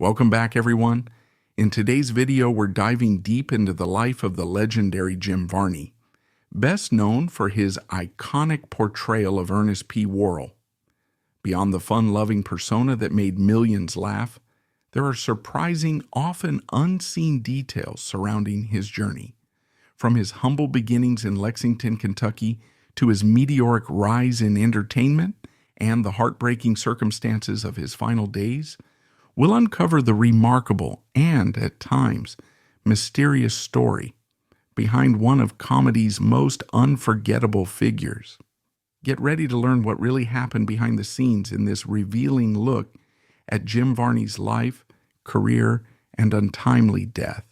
Welcome back, everyone. In today's video, we're diving deep into the life of the legendary Jim Varney, best known for his iconic portrayal of Ernest P. Worrell. Beyond the fun-loving persona that made millions laugh, there are surprising, often unseen details surrounding his journey. From his humble beginnings in Lexington, Kentucky, to his meteoric rise in entertainment and the heartbreaking circumstances of his final days, we'll uncover the remarkable and, at times, mysterious story behind one of comedy's most unforgettable figures. Get ready to learn what really happened behind the scenes in this revealing look at Jim Varney's life, career, and untimely death.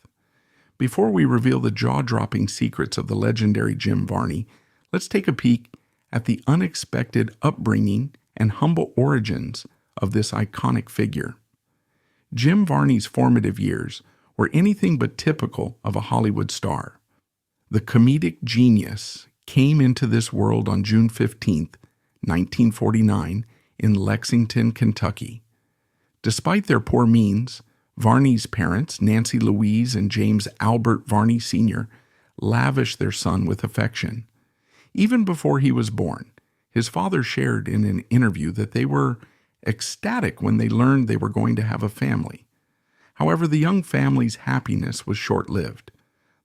Before we reveal the jaw-dropping secrets of the legendary Jim Varney, let's take a peek at the unexpected upbringing and humble origins of this iconic figure. Jim Varney's formative years were anything but typical of a Hollywood star. The comedic genius came into this world on June 15, 1949, in Lexington, Kentucky. Despite their poor means, Varney's parents, Nancy Louise and James Albert Varney Sr., lavished their son with affection. Even before he was born, his father shared in an interview that they were ecstatic when they learned they were going to have a family. However, the young family's happiness was short-lived.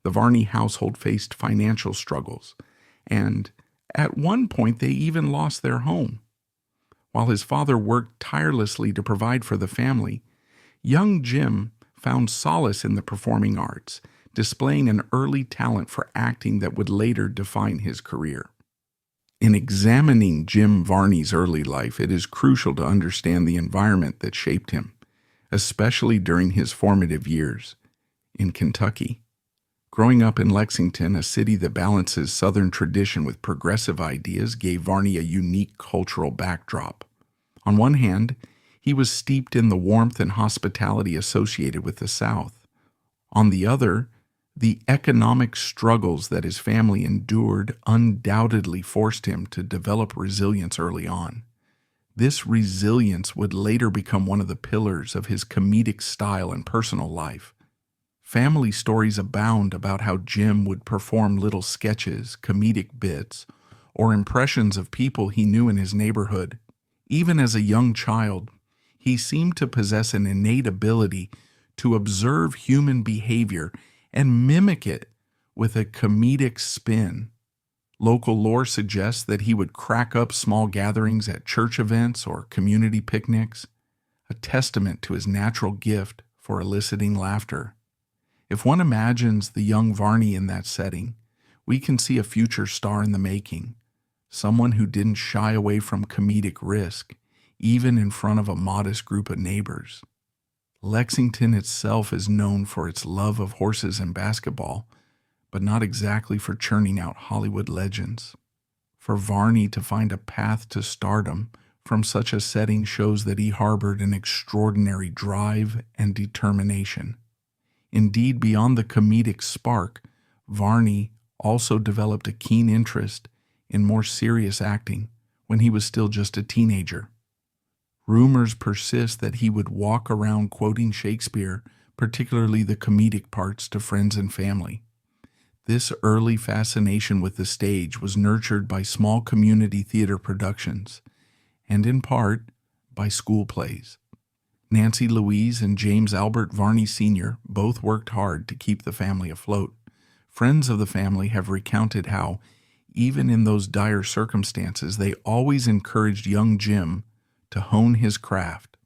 The Varney household faced financial struggles, and at one point they even lost their home. While his father worked tirelessly to provide for the family, young Jim found solace in the performing arts, displaying an early talent for acting that would later define his career. In examining Jim Varney's early life, it is crucial to understand the environment that shaped him, especially during his formative years in Kentucky. Growing up in Lexington, a city that balances Southern tradition with progressive ideas, gave Varney a unique cultural backdrop. On one hand, he was steeped in the warmth and hospitality associated with the South. On the other, the economic struggles that his family endured undoubtedly forced him to develop resilience early on. This resilience would later become one of the pillars of his comedic style and personal life. Family stories abound about how Jim would perform little sketches, comedic bits, or impressions of people he knew in his neighborhood. Even as a young child, he seemed to possess an innate ability to observe human behavior and mimic it with a comedic spin. Local lore suggests that he would crack up small gatherings at church events or community picnics, a testament to his natural gift for eliciting laughter. If one imagines the young Varney in that setting, we can see a future star in the making, someone who didn't shy away from comedic risk, even in front of a modest group of neighbors. Lexington itself is known for its love of horses and basketball, but not exactly for churning out Hollywood legends. For Varney to find a path to stardom from such a setting shows that he harbored an extraordinary drive and determination. Indeed, beyond the comedic spark, Varney also developed a keen interest in more serious acting when he was still just a teenager. Rumors persist that he would walk around quoting Shakespeare, particularly the comedic parts, to friends and family. This early fascination with the stage was nurtured by small community theater productions, and in part by school plays. Nancy Louise and James Albert Varney Sr. both worked hard to keep the family afloat. Friends of the family have recounted how, even in those dire circumstances, they always encouraged young Jim to hone his craft.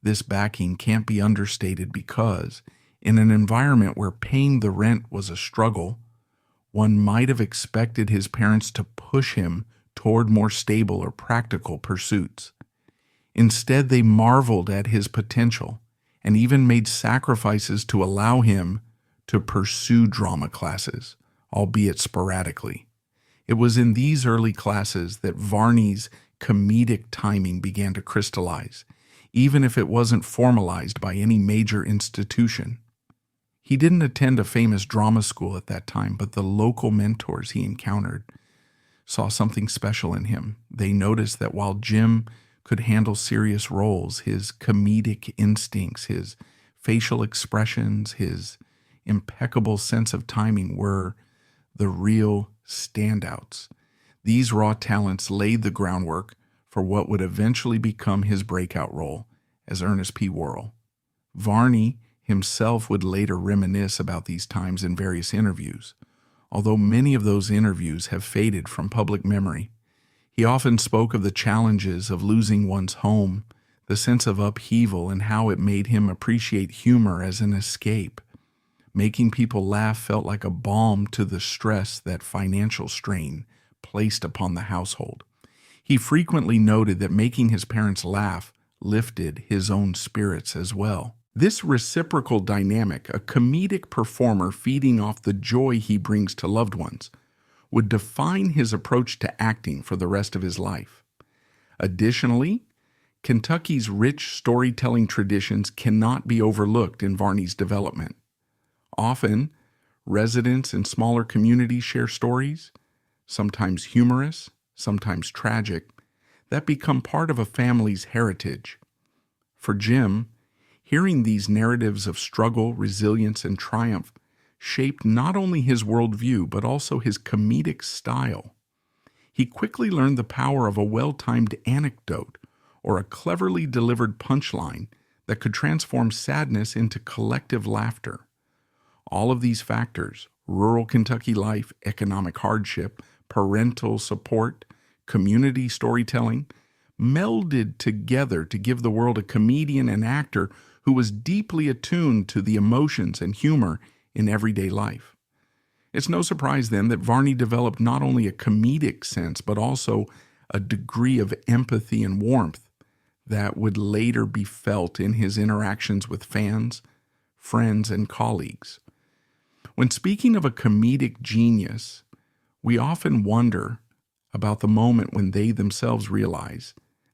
This backing can't be understated because, in an environment where paying the rent was a struggle, one might have expected his parents to push him toward more stable or practical pursuits. Instead, they marveled at his potential and even made sacrifices to allow him to pursue drama classes, albeit sporadically. It was in these early classes that Varney's comedic timing began to crystallize, even if it wasn't formalized by any major institution. He didn't attend a famous drama school at that time, but the local mentors he encountered saw something special in him. They noticed that while Jim could handle serious roles. His comedic instincts, his facial expressions, his impeccable sense of timing were the real standouts. These raw talents laid the groundwork for what would eventually become his breakout role as Ernest P. Worrell. Varney himself would later reminisce about these times in various interviews. Although many of those interviews have faded from public memory, he often spoke of the challenges of losing one's home, the sense of upheaval, and how it made him appreciate humor as an escape. Making people laugh felt like a balm to the stress that financial strain placed upon the household. He frequently noted that making his parents laugh lifted his own spirits as well. This reciprocal dynamic, a comedic performer feeding off the joy he brings to loved ones, would define his approach to acting for the rest of his life. Additionally, Kentucky's rich storytelling traditions cannot be overlooked in Varney's development. Often, residents in smaller communities share stories, sometimes humorous, sometimes tragic, that become part of a family's heritage. For Jim, hearing these narratives of struggle, resilience, and triumph shaped not only his worldview, but also his comedic style. He quickly learned the power of a well-timed anecdote or a cleverly delivered punchline that could transform sadness into collective laughter. All of these factors, rural Kentucky life, economic hardship, parental support, community storytelling, melded together to give the world a comedian and actor who was deeply attuned to the emotions and humor in everyday life. It's no surprise then that Varney developed not only a comedic sense, but also a degree of empathy and warmth that would later be felt in his interactions with fans, friends, and colleagues. When speaking of a comedic genius, we often wonder about the moment when they themselves realize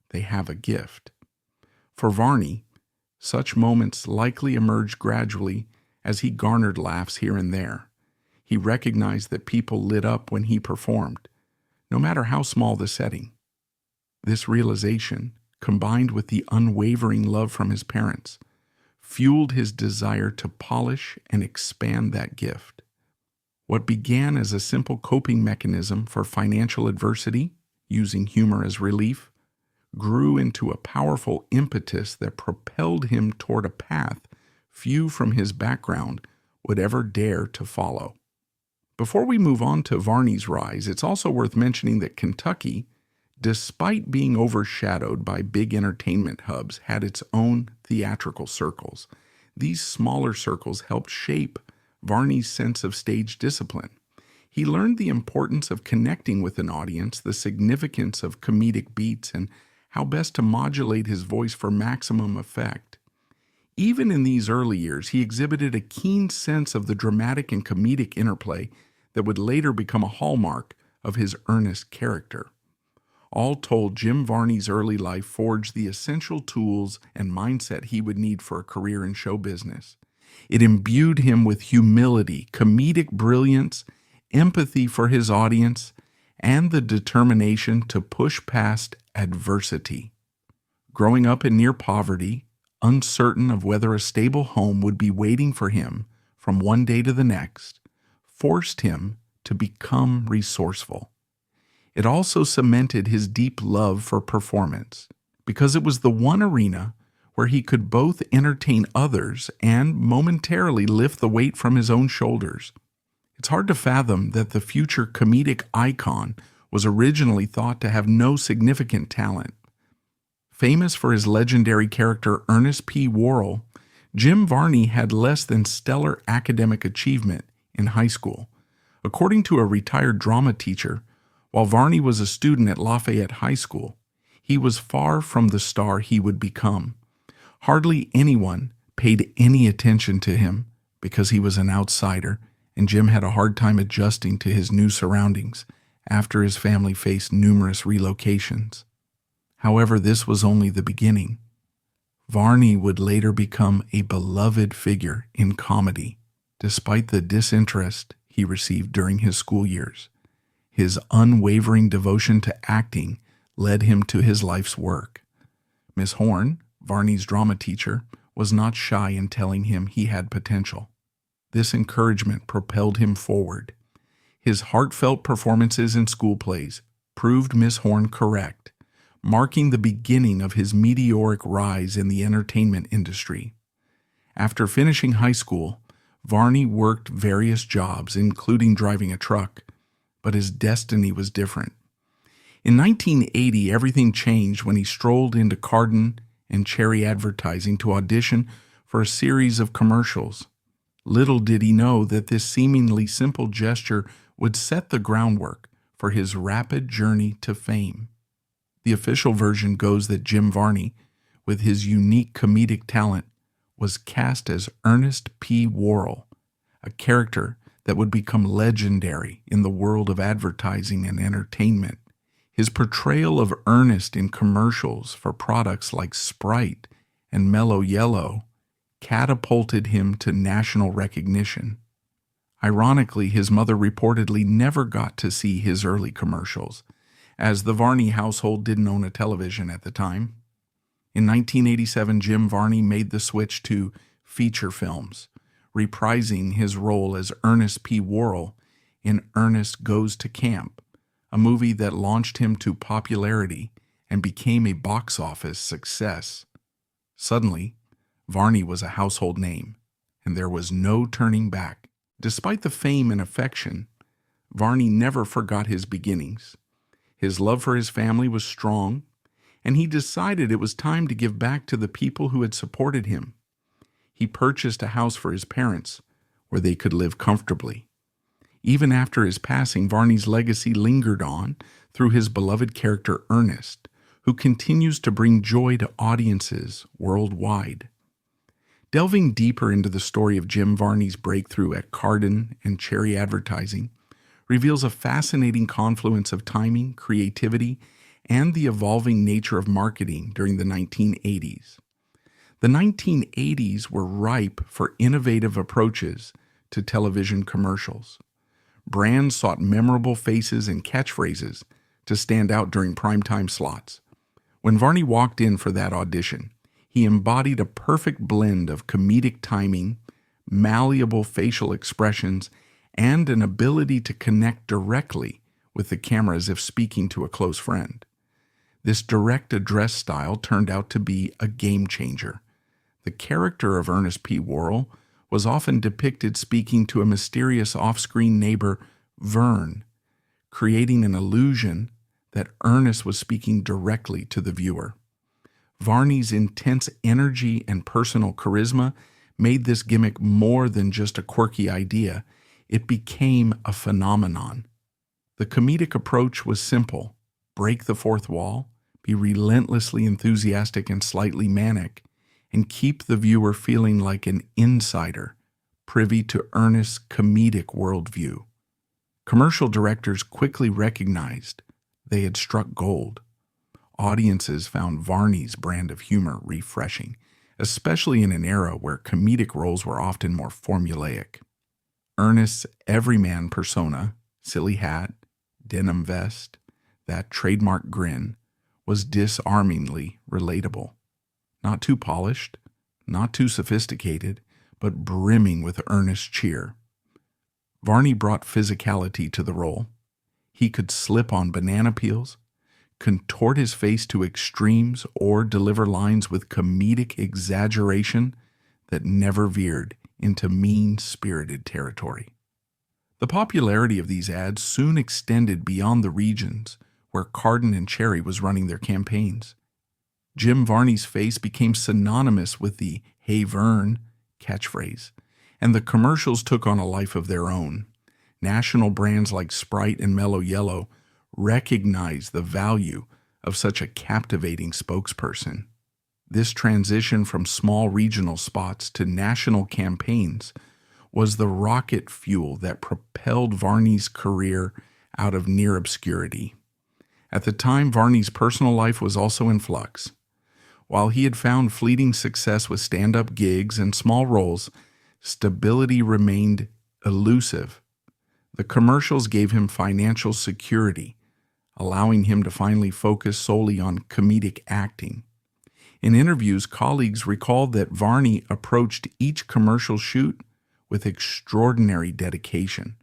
they have a gift. For Varney, such moments likely emerged gradually as he garnered laughs here and there. He recognized that people lit up when he performed, no matter how small the setting. This realization, combined with the unwavering love from his parents, fueled his desire to polish and expand that gift. What began as a simple coping mechanism for financial adversity, using humor as relief, grew into a powerful impetus that propelled him toward a path few from his background would ever dare to follow. Before we move on to Varney's rise, it's also worth mentioning that Kentucky, despite being overshadowed by big entertainment hubs, had its own theatrical circles. These smaller circles helped shape Varney's sense of stage discipline. He learned the importance of connecting with an audience, the significance of comedic beats, and how best to modulate his voice for maximum effect. Even in these early years, he exhibited a keen sense of the dramatic and comedic interplay that would later become a hallmark of his earnest character. All told, Jim Varney's early life forged the essential tools and mindset he would need for a career in show business. It imbued him with humility, comedic brilliance, empathy for his audience, and the determination to push past adversity. Growing up in near poverty, uncertain of whether a stable home would be waiting for him from one day to the next, forced him to become resourceful. It also cemented his deep love for performance, because it was the one arena where he could both entertain others and momentarily lift the weight from his own shoulders. It's hard to fathom that the future comedic icon was originally thought to have no significant talent. Famous for his legendary character Ernest P. Worrell, Jim Varney had less than stellar academic achievement in high school. According to a retired drama teacher, while Varney was a student at Lafayette High School, he was far from the star he would become. Hardly anyone paid any attention to him because he was an outsider, and Jim had a hard time adjusting to his new surroundings after his family faced numerous relocations. However, this was only the beginning. Varney would later become a beloved figure in comedy, despite the disinterest he received during his school years. His unwavering devotion to acting led him to his life's work. Miss Horn, Varney's drama teacher, was not shy in telling him he had potential. This encouragement propelled him forward. His heartfelt performances in school plays proved Miss Horn correct, marking the beginning of his meteoric rise in the entertainment industry. After finishing high school, Varney worked various jobs, including driving a truck, but his destiny was different. In 1980, everything changed when he strolled into CARDEN and Cherry Advertising to audition for a series of commercials. Little did he know that this seemingly simple gesture would set the groundwork for his rapid journey to fame. The official version goes that Jim Varney, with his unique comedic talent, was cast as Ernest P. Worrell, a character that would become legendary in the world of advertising and entertainment. His portrayal of Ernest in commercials for products like Sprite and Mellow Yellow catapulted him to national recognition. Ironically, his mother reportedly never got to see his early commercials, as the Varney household didn't own a television at the time. In 1987, Jim Varney made the switch to feature films, reprising his role as Ernest P. Worrell in Ernest Goes to Camp, a movie that launched him to popularity and became a box office success. Suddenly, Varney was a household name, and there was no turning back. Despite the fame and affection, Varney never forgot his beginnings. His love for his family was strong, and he decided it was time to give back to the people who had supported him. He purchased a house for his parents, where they could live comfortably. Even after his passing, Varney's legacy lingered on through his beloved character Ernest, who continues to bring joy to audiences worldwide. Delving deeper into the story of Jim Varney's breakthrough at CARDEN and Cherry Advertising reveals a fascinating confluence of timing, creativity, and the evolving nature of marketing during the 1980s. The 1980s were ripe for innovative approaches to television commercials. Brands sought memorable faces and catchphrases to stand out during primetime slots. When Varney walked in for that audition, he embodied a perfect blend of comedic timing, malleable facial expressions, and an ability to connect directly with the camera as if speaking to a close friend. This direct address style turned out to be a game changer. The character of Ernest P. Worrell was often depicted speaking to a mysterious off-screen neighbor, Vern, creating an illusion that Ernest was speaking directly to the viewer. Varney's intense energy and personal charisma made this gimmick more than just a quirky idea. It became a phenomenon. The comedic approach was simple: break the fourth wall, be relentlessly enthusiastic and slightly manic, and keep the viewer feeling like an insider, privy to Ernest's comedic worldview. Commercial directors quickly recognized they had struck gold. Audiences found Varney's brand of humor refreshing, especially in an era where comedic roles were often more formulaic. Ernest's everyman persona, silly hat, denim vest, that trademark grin, was disarmingly relatable. Not too polished, not too sophisticated, but brimming with earnest cheer. Varney brought physicality to the role. He could slip on banana peels, contort his face to extremes, or deliver lines with comedic exaggeration that never veered into mean-spirited territory. The popularity of these ads soon extended beyond the regions where CARDEN and Cherry was running their campaigns. Jim Varney's face became synonymous with the "Hey Vern" catchphrase, and the commercials took on a life of their own. National brands like Sprite and Mellow Yellow recognized the value of such a captivating spokesperson. This transition from small regional spots to national campaigns was the rocket fuel that propelled Varney's career out of near obscurity. At the time, Varney's personal life was also in flux. While he had found fleeting success with stand-up gigs and small roles, stability remained elusive. The commercials gave him financial security, allowing him to finally focus solely on comedic acting. In interviews, colleagues recalled that Varney approached each commercial shoot with extraordinary dedication,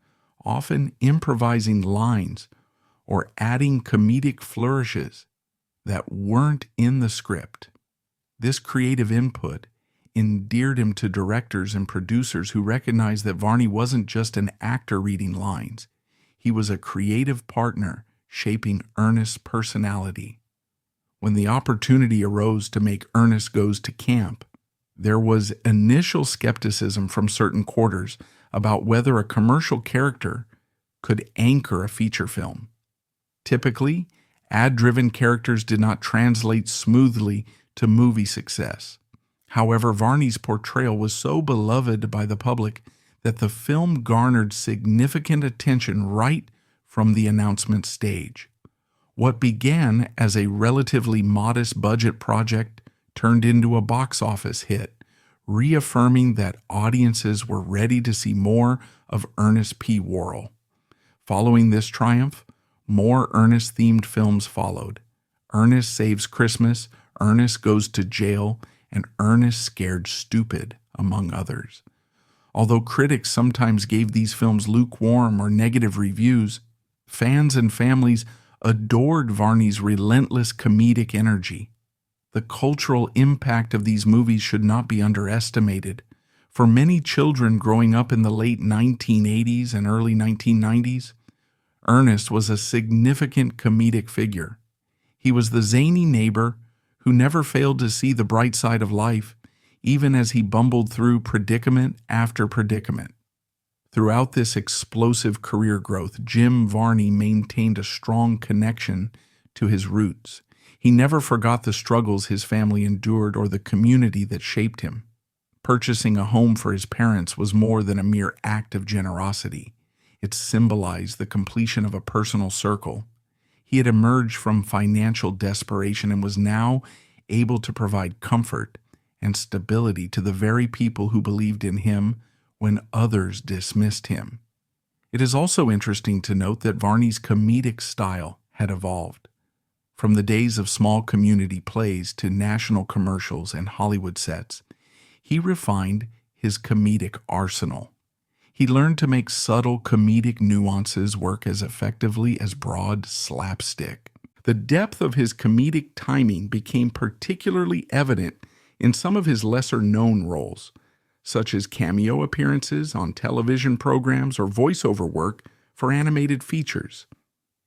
often improvising lines or adding comedic flourishes that weren't in the script. This creative input endeared him to directors and producers who recognized that Varney wasn't just an actor reading lines. He was a creative partner shaping Ernest's personality. When the opportunity arose to make Ernest Goes to Camp, there was initial skepticism from certain quarters about whether a commercial character could anchor a feature film. Typically, ad-driven characters did not translate smoothly to movie success. However, Varney's portrayal was so beloved by the public that the film garnered significant attention right from the announcement stage. What began as a relatively modest budget project turned into a box office hit, reaffirming that audiences were ready to see more of Ernest P. Worrell. Following this triumph, more Ernest-themed films followed. Ernest Saves Christmas, Ernest Goes to Jail, and Ernest Scared Stupid, among others. Although critics sometimes gave these films lukewarm or negative reviews, fans and families adored Varney's relentless comedic energy. The cultural impact of these movies should not be underestimated. For many children growing up in the late 1980s and early 1990s, Ernest was a significant comedic figure. He was the zany neighbor who never failed to see the bright side of life, even as he bumbled through predicament after predicament. Throughout this explosive career growth, Jim Varney maintained a strong connection to his roots. He never forgot the struggles his family endured or the community that shaped him. Purchasing a home for his parents was more than a mere act of generosity. It symbolized the completion of a personal circle. He had emerged from financial desperation and was now able to provide comfort and stability to the very people who believed in him when others dismissed him. It is also interesting to note that Varney's comedic style had evolved. From the days of small community plays to national commercials and Hollywood sets, he refined his comedic arsenal. He learned to make subtle comedic nuances work as effectively as broad slapstick. The depth of his comedic timing became particularly evident in some of his lesser-known roles, such as cameo appearances on television programs or voiceover work for animated features.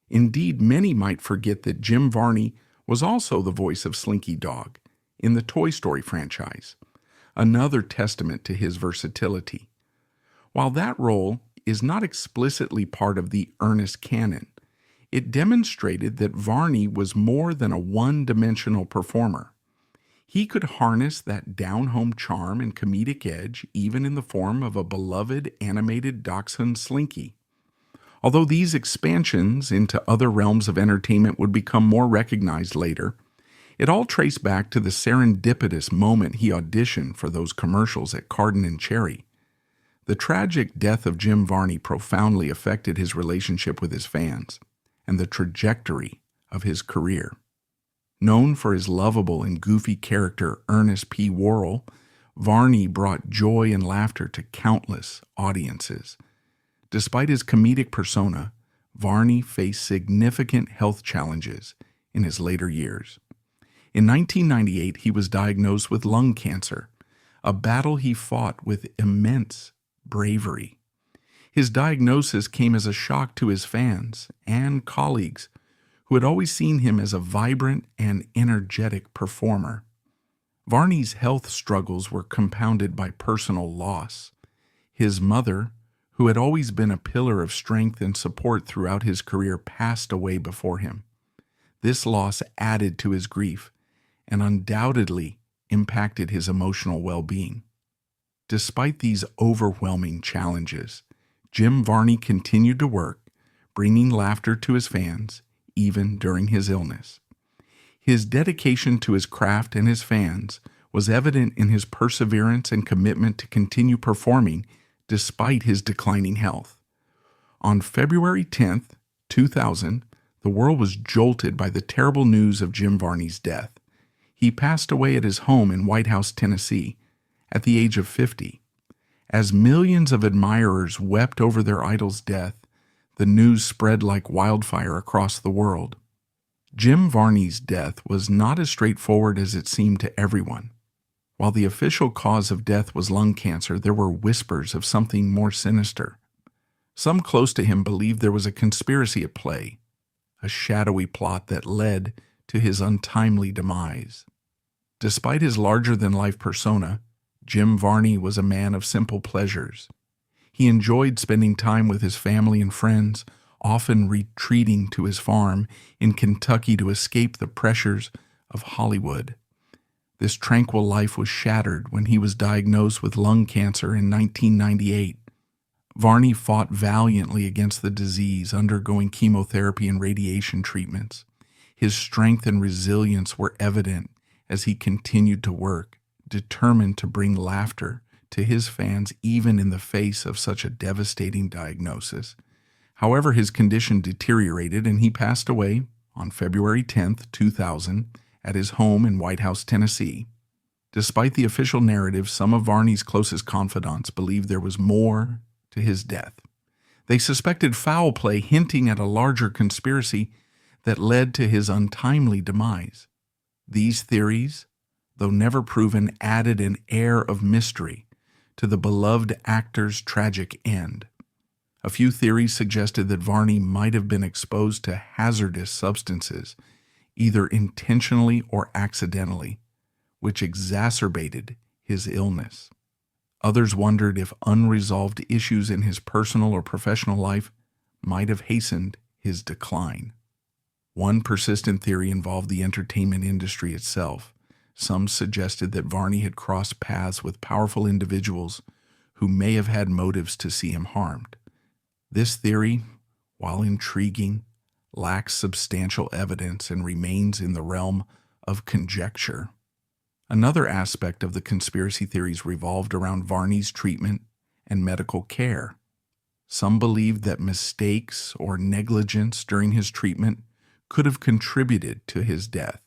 Indeed, many might forget that Jim Varney was also the voice of Slinky Dog in the Toy Story franchise, another testament to his versatility. While that role is not explicitly part of the Ernest canon, it demonstrated that Varney was more than a one-dimensional performer. He could harness that down-home charm and comedic edge even in the form of a beloved animated dachshund Slinky. Although these expansions into other realms of entertainment would become more recognized later, it all traced back to the serendipitous moment he auditioned for those commercials at CARDEN and Cherry. The tragic death of Jim Varney profoundly affected his relationship with his fans and the trajectory of his career. Known for his lovable and goofy character Ernest P. Worrell, Varney brought joy and laughter to countless audiences. Despite his comedic persona, Varney faced significant health challenges in his later years. In 1998, he was diagnosed with lung cancer, a battle he fought with immense bravery. His diagnosis came as a shock to his fans and colleagues, who had always seen him as a vibrant and energetic performer. Varney's health struggles were compounded by personal loss. His mother, who had always been a pillar of strength and support throughout his career, passed away before him. This loss added to his grief and undoubtedly impacted his emotional well-being. Despite these overwhelming challenges, Jim Varney continued to work, bringing laughter to his fans, even during his illness. His dedication to his craft and his fans was evident in his perseverance and commitment to continue performing despite his declining health. On February 10, 2000, the world was jolted by the terrible news of Jim Varney's death. He passed away at his home in White House, Tennessee, at the age of 50. As millions of admirers wept over their idol's death, the news spread like wildfire across the world. Jim Varney's death was not as straightforward as it seemed to everyone. While the official cause of death was lung cancer, there were whispers of something more sinister. Some close to him believed there was a conspiracy at play, a shadowy plot that led to his untimely demise. Despite his larger-than-life persona, Jim Varney was a man of simple pleasures. He enjoyed spending time with his family and friends, often retreating to his farm in Kentucky to escape the pressures of Hollywood. This tranquil life was shattered when he was diagnosed with lung cancer in 1998. Varney fought valiantly against the disease, undergoing chemotherapy and radiation treatments. His strength and resilience were evident as he continued to work, determined to bring laughter to his fans even in the face of such a devastating diagnosis. However, his condition deteriorated and he passed away on February 10, 2000, at his home in White House, Tennessee. Despite the official narrative, some of Varney's closest confidants believed there was more to his death. They suspected foul play, hinting at a larger conspiracy that led to his untimely demise. These theories, though never proven, added an air of mystery to the beloved actor's tragic end. A few theories suggested that Varney might have been exposed to hazardous substances, either intentionally or accidentally, which exacerbated his illness. Others wondered if unresolved issues in his personal or professional life might have hastened his decline. One persistent theory involved the entertainment industry itself. Some suggested that Varney had crossed paths with powerful individuals who may have had motives to see him harmed. This theory, while intriguing, lacks substantial evidence and remains in the realm of conjecture. Another aspect of the conspiracy theories revolved around Varney's treatment and medical care. Some believed that mistakes or negligence during his treatment could have contributed to his death.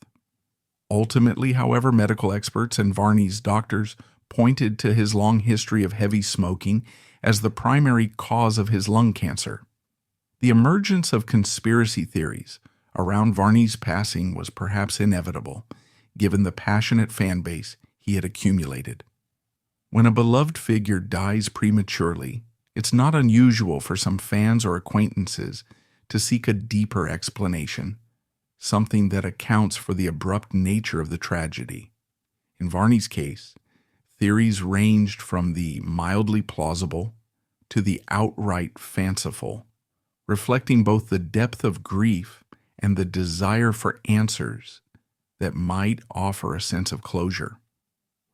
Ultimately, however, medical experts and Varney's doctors pointed to his long history of heavy smoking as the primary cause of his lung cancer. The emergence of conspiracy theories around Varney's passing was perhaps inevitable, given the passionate fan base he had accumulated. When a beloved figure dies prematurely, it's not unusual for some fans or acquaintances to seek a deeper explanation, something that accounts for the abrupt nature of the tragedy. In Varney's case, theories ranged from the mildly plausible to the outright fanciful, reflecting both the depth of grief and the desire for answers that might offer a sense of closure.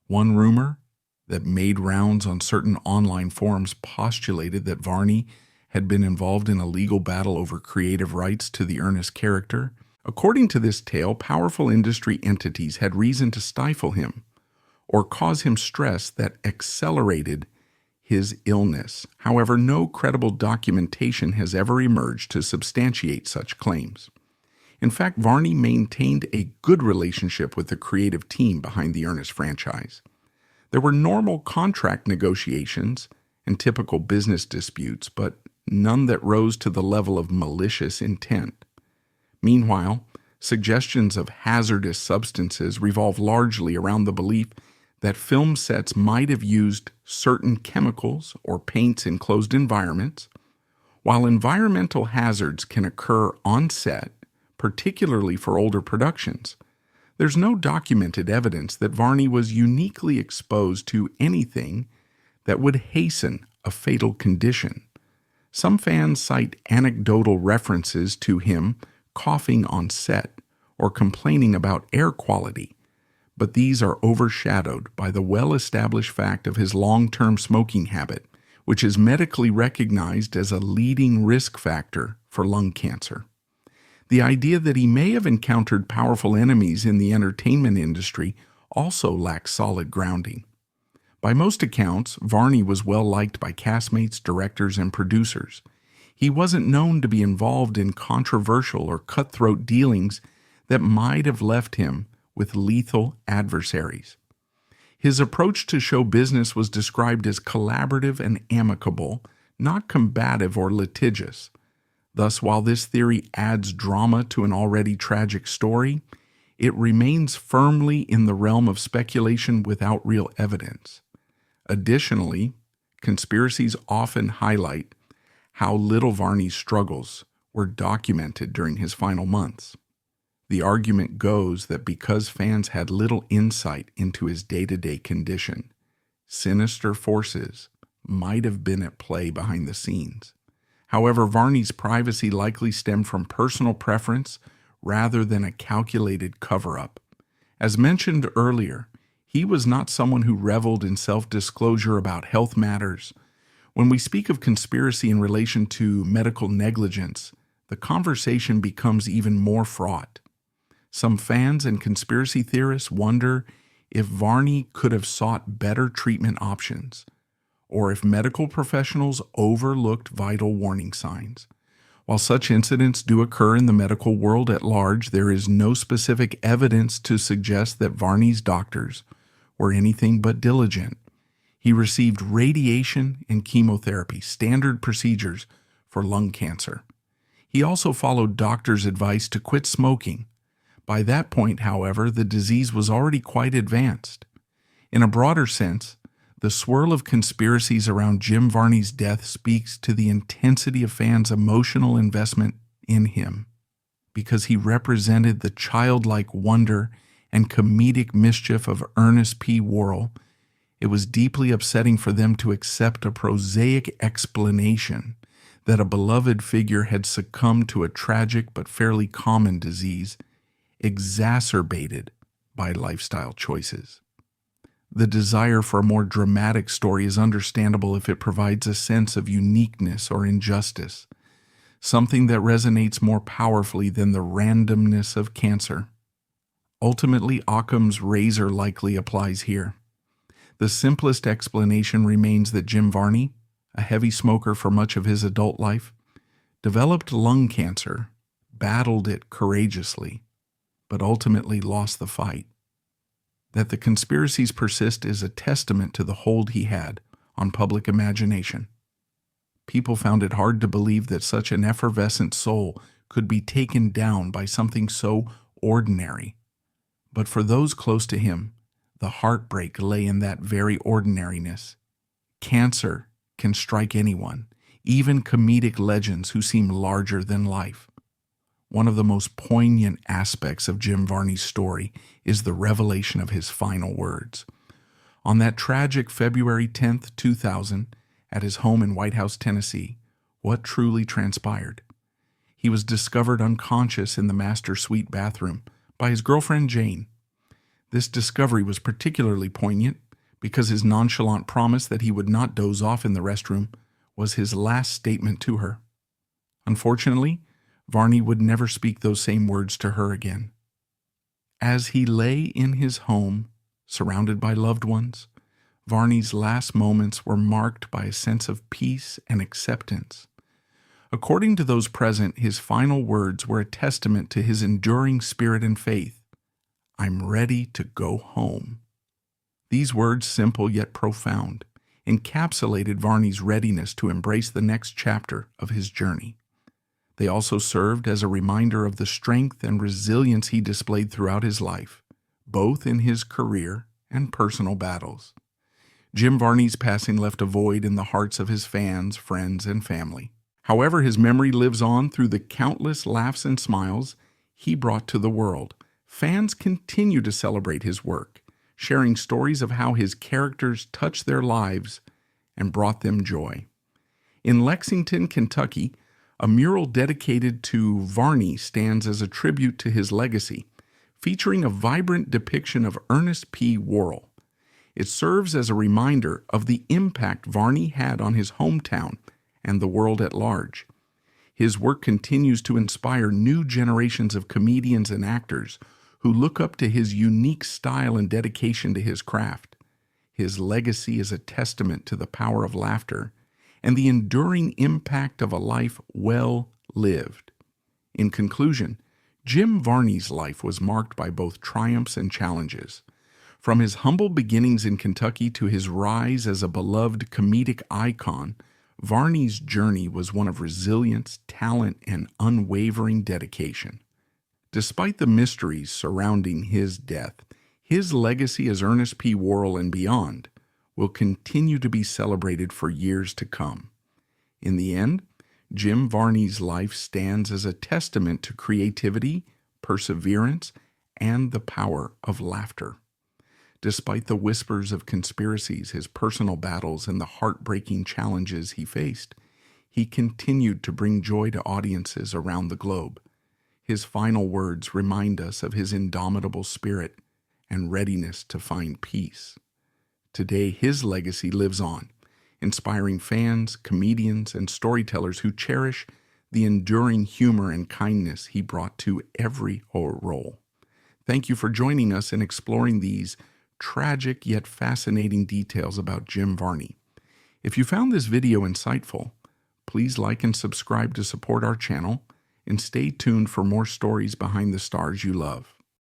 One rumor that made rounds on certain online forums postulated that Varney had been involved in a legal battle over creative rights to the Ernest character. According to this tale, powerful industry entities had reason to stifle him or cause him stress that accelerated his illness. However, no credible documentation has ever emerged to substantiate such claims. In fact, Varney maintained a good relationship with the creative team behind the Ernest franchise. There were normal contract negotiations and typical business disputes, but none that rose to the level of malicious intent. Meanwhile, suggestions of hazardous substances revolve largely around the belief that film sets might have used certain chemicals or paints in closed environments. While environmental hazards can occur on set, particularly for older productions, there's no documented evidence that Varney was uniquely exposed to anything that would hasten a fatal condition. Some fans cite anecdotal references to him coughing on set or complaining about air quality, but these are overshadowed by the well-established fact of his long-term smoking habit, which is medically recognized as a leading risk factor for lung cancer. The idea that he may have encountered powerful enemies in the entertainment industry also lacks solid grounding. By most accounts, Varney was well liked by castmates, directors, and producers. He wasn't known to be involved in controversial or cutthroat dealings that might have left him with lethal adversaries. His approach to show business was described as collaborative and amicable, not combative or litigious. Thus, while this theory adds drama to an already tragic story, it remains firmly in the realm of speculation without real evidence. Additionally, conspiracies often highlight how little Varney's struggles were documented during his final months. The argument goes that because fans had little insight into his day-to-day condition, sinister forces might have been at play behind the scenes. However, Varney's privacy likely stemmed from personal preference rather than a calculated cover-up. As mentioned earlier, he was not someone who reveled in self-disclosure about health matters. When we speak of conspiracy in relation to medical negligence, the conversation becomes even more fraught. Some fans and conspiracy theorists wonder if Varney could have sought better treatment options, or if medical professionals overlooked vital warning signs. While such incidents do occur in the medical world at large, there is no specific evidence to suggest that Varney's doctors were anything but diligent. He received radiation and chemotherapy, standard procedures for lung cancer. He also followed doctors' advice to quit smoking. By that point, however, the disease was already quite advanced. In a broader sense, the swirl of conspiracies around Jim Varney's death speaks to the intensity of fans' emotional investment in him, because he represented the childlike wonder and comedic mischief of Ernest P. Worrell. It was deeply upsetting for them to accept a prosaic explanation that a beloved figure had succumbed to a tragic but fairly common disease, exacerbated by lifestyle choices. The desire for a more dramatic story is understandable if it provides a sense of uniqueness or injustice, something that resonates more powerfully than the randomness of cancer. Ultimately, Occam's razor likely applies here. The simplest explanation remains that Jim Varney, a heavy smoker for much of his adult life, developed lung cancer, battled it courageously, but ultimately lost the fight. That the conspiracies persist is a testament to the hold he had on public imagination. People found it hard to believe that such an effervescent soul could be taken down by something so ordinary. But for those close to him, the heartbreak lay in that very ordinariness. Cancer can strike anyone, even comedic legends who seem larger than life. One of the most poignant aspects of Jim Varney's story is the revelation of his final words. On that tragic February 10th, 2000, at his home in White House, Tennessee, what truly transpired? He was discovered unconscious in the master suite bathroom by his girlfriend Jane. This discovery was particularly poignant because his nonchalant promise that he would not doze off in the restroom was his last statement to her. Unfortunately, Varney would never speak those same words to her again. As he lay in his home, surrounded by loved ones, Varney's last moments were marked by a sense of peace and acceptance. According to those present, his final words were a testament to his enduring spirit and faith. "I'm ready to go home." These words, simple yet profound, encapsulated Varney's readiness to embrace the next chapter of his journey. They also served as a reminder of the strength and resilience he displayed throughout his life, both in his career and personal battles. Jim Varney's passing left a void in the hearts of his fans, friends, and family. However, his memory lives on through the countless laughs and smiles he brought to the world. Fans continue to celebrate his work, sharing stories of how his characters touched their lives and brought them joy. In Lexington, Kentucky, a mural dedicated to Varney stands as a tribute to his legacy, featuring a vibrant depiction of Ernest P. Worrell. It serves as a reminder of the impact Varney had on his hometown and the world at large. His work continues to inspire new generations of comedians and actors who look up to his unique style and dedication to his craft. His legacy is a testament to the power of laughter and the enduring impact of a life well lived. In conclusion, Jim Varney's life was marked by both triumphs and challenges. From his humble beginnings in Kentucky to his rise as a beloved comedic icon, Varney's journey was one of resilience, talent, and unwavering dedication. Despite the mysteries surrounding his death, his legacy as Ernest P. Worrell and beyond will continue to be celebrated for years to come. In the end, Jim Varney's life stands as a testament to creativity, perseverance, and the power of laughter. Despite the whispers of conspiracies, his personal battles, and the heartbreaking challenges he faced, he continued to bring joy to audiences around the globe. His final words remind us of his indomitable spirit and readiness to find peace. Today, his legacy lives on, inspiring fans, comedians, and storytellers who cherish the enduring humor and kindness he brought to every horror role. Thank you for joining us in exploring these tragic yet fascinating details about Jim Varney. If you found this video insightful, please like and subscribe to support our channel, and stay tuned for more stories behind the stars you love.